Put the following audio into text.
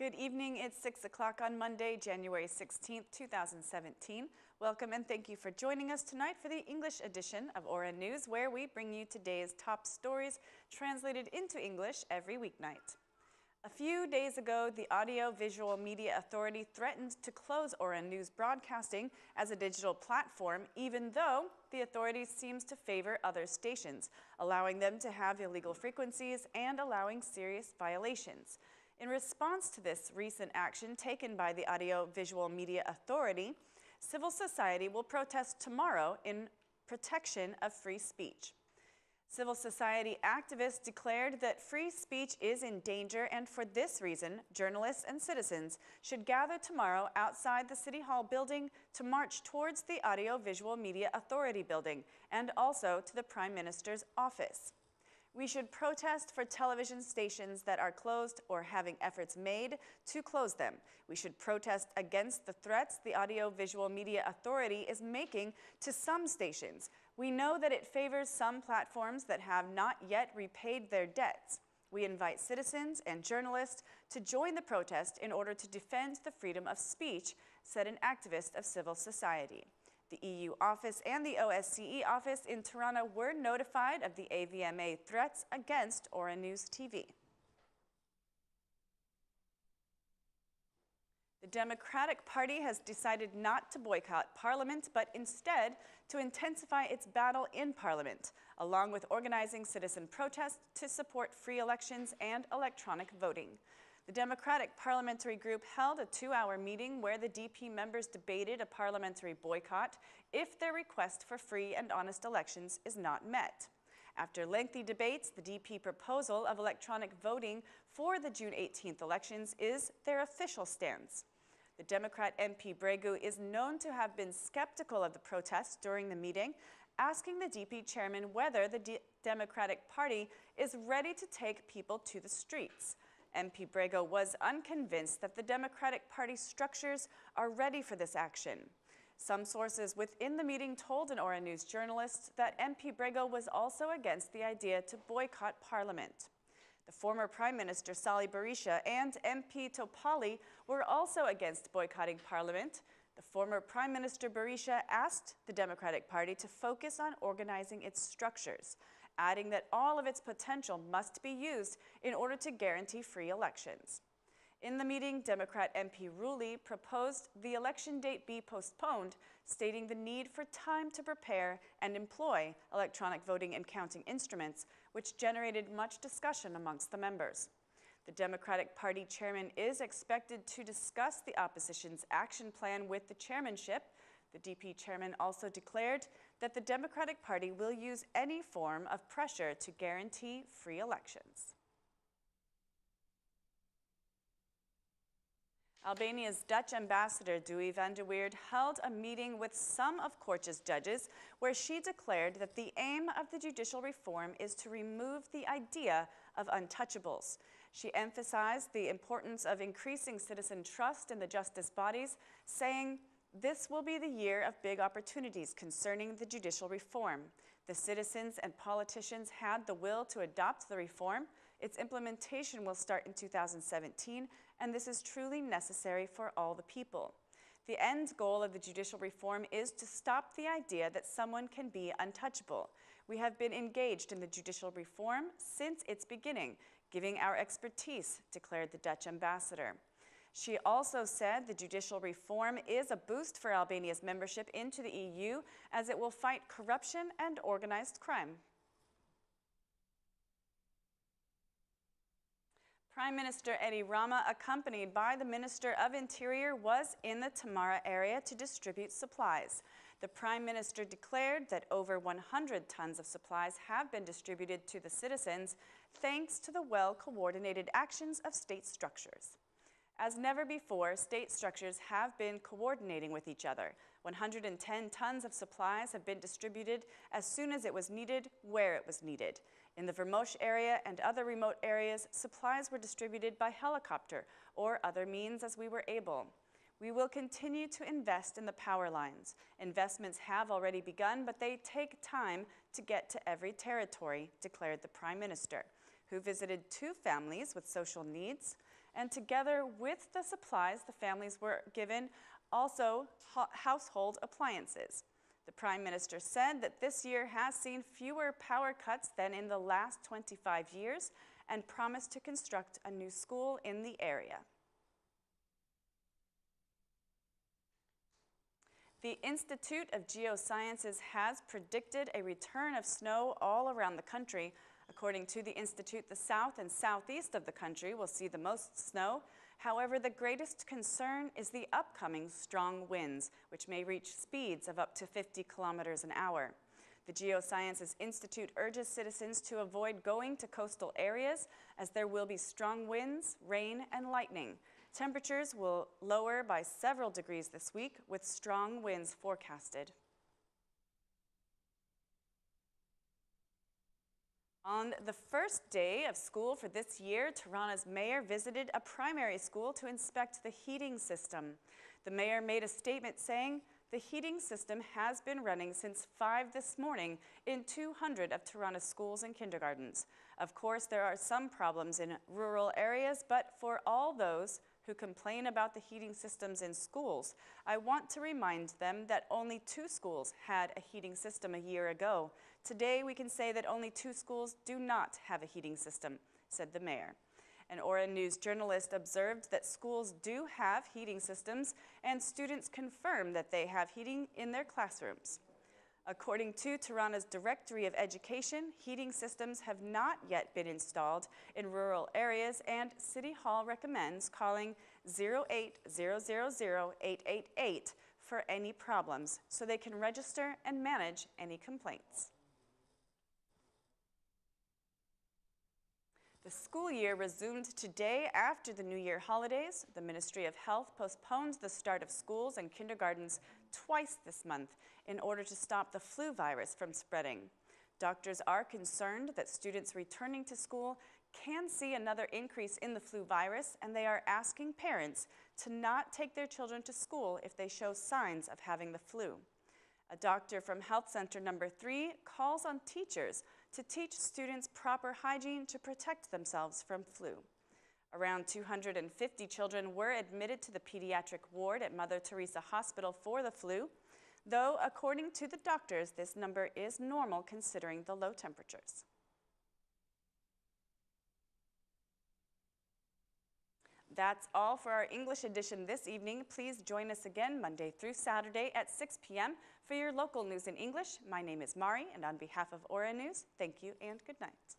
Good evening. It's 6 o'clock on Monday, January 16th, 2017. Welcome and thank you for joining us tonight for the English edition of Aura News, where we bring you today's top stories translated into English every weeknight. A few days ago, the Audio Visual Media Authority threatened to close Aura News broadcasting as a digital platform, even though the authority seems to favor other stations, allowing them to have illegal frequencies and allowing serious violations. In response to this recent action taken by the Audio Visual Media Authority, civil society will protest tomorrow in protection of free speech. Civil society activists declared that free speech is in danger, and for this reason, journalists and citizens should gather tomorrow outside the City Hall building to march towards the Audio Visual Media Authority building and also to the Prime Minister's office. We should protest for television stations that are closed or having efforts made to close them. We should protest against the threats the Audio Visual Media Authority is making to some stations. We know that it favors some platforms that have not yet repaid their debts. We invite citizens and journalists to join the protest in order to defend the freedom of speech, said an activist of civil society. The EU office and the OSCE office in Tirana were notified of the AVMA threats against Aura News TV. The Democratic Party has decided not to boycott Parliament, but instead to intensify its battle in Parliament, along with organizing citizen protests to support free elections and electronic voting. The Democratic Parliamentary Group held a 2-hour meeting where the DP members debated a parliamentary boycott if their request for free and honest elections is not met. After lengthy debates, the DP proposal of electronic voting for the June 18th elections is their official stance. The Democrat MP Bregu is known to have been skeptical of the protests during the meeting, asking the DP chairman whether the Democratic Party is ready to take people to the streets. MP Brego was unconvinced that the Democratic Party structures are ready for this action. Some sources within the meeting told an Aura News journalist that MP Brego was also against the idea to boycott Parliament. The former Prime Minister Sali Berisha and MP Topali were also against boycotting Parliament. The former Prime Minister Berisha asked the Democratic Party to focus on organizing its structures, adding that all of its potential must be used in order to guarantee free elections. In the meeting, Democrat MP Ruli proposed the election date be postponed, stating the need for time to prepare and employ electronic voting and counting instruments, which generated much discussion amongst the members. The Democratic Party chairman is expected to discuss the opposition's action plan with the chairmanship. The DP chairman also declared that the Democratic Party will use any form of pressure to guarantee free elections. Albania's Dutch ambassador, Duy van de Weerd, held a meeting with some of Korç's judges where she declared that the aim of the judicial reform is to remove the idea of untouchables. She emphasized the importance of increasing citizen trust in the justice bodies, saying, "This will be the year of big opportunities concerning the judicial reform. The citizens and politicians had the will to adopt the reform. Its implementation will start in 2017, and this is truly necessary for all the people. The end goal of the judicial reform is to stop the idea that someone can be untouchable. We have been engaged in the judicial reform since its beginning, giving our expertise," declared the Dutch ambassador. She also said the judicial reform is a boost for Albania's membership into the EU, as it will fight corruption and organized crime. Prime Minister Rama, accompanied by the Minister of Interior, was in the Tamare area to distribute supplies. The Prime Minister declared that over 100 tons of supplies have been distributed to the citizens, thanks to the well-coordinated actions of state structures. As never before, state structures have been coordinating with each other. 110 tons of supplies have been distributed as soon as it was needed, where it was needed. In the Vermosh area and other remote areas, supplies were distributed by helicopter or other means as we were able. We will continue to invest in the power lines. Investments have already begun, but they take time to get to every territory, declared the Prime Minister, who visited 2 families with social needs. and together with the supplies, the families were given also household appliances. The Prime Minister said that this year has seen fewer power cuts than in the last 25 years and promised to construct a new school in the area. The Institute of Geosciences has predicted a return of snow all around the country. According to the Institute, the south and southeast of the country will see the most snow. However, the greatest concern is the upcoming strong winds, which may reach speeds of up to 50 kilometers an hour. The Geosciences Institute urges citizens to avoid going to coastal areas as there will be strong winds, rain, and lightning. Temperatures will lower by several degrees this week, with strong winds forecasted. On the first day of school for this year, Tirana's mayor visited a primary school to inspect the heating system. The mayor made a statement saying, "The heating system has been running since 5 this morning in 200 of Tirana's schools and kindergartens. Of course, there are some problems in rural areas, but for all those who complain about the heating systems in schools, I want to remind them that only 2 schools had a heating system a year ago. Today, we can say that only 2 schools do not have a heating system," said the mayor. An Aura News journalist observed that schools do have heating systems and students confirm that they have heating in their classrooms. According to Tirana's Directory of Education, heating systems have not yet been installed in rural areas, and City Hall recommends calling 08000888 for any problems so they can register and manage any complaints. The school year resumed today after the New Year holidays. The Ministry of Health postponed the start of schools and kindergartens twice this month in order to stop the flu virus from spreading. Doctors are concerned that students returning to school can see another increase in the flu virus, and they are asking parents to not take their children to school if they show signs of having the flu. A doctor from Health Center number 3 calls on teachers to teach students proper hygiene to protect themselves from flu. Around 250 children were admitted to the pediatric ward at Mother Teresa Hospital for the flu, though according to the doctors, this number is normal considering the low temperatures. That's all for our English edition this evening. Please join us again Monday through Saturday at 6 p.m. for your local news in English. My name is Mari, and on behalf of Aura News, thank you and good night.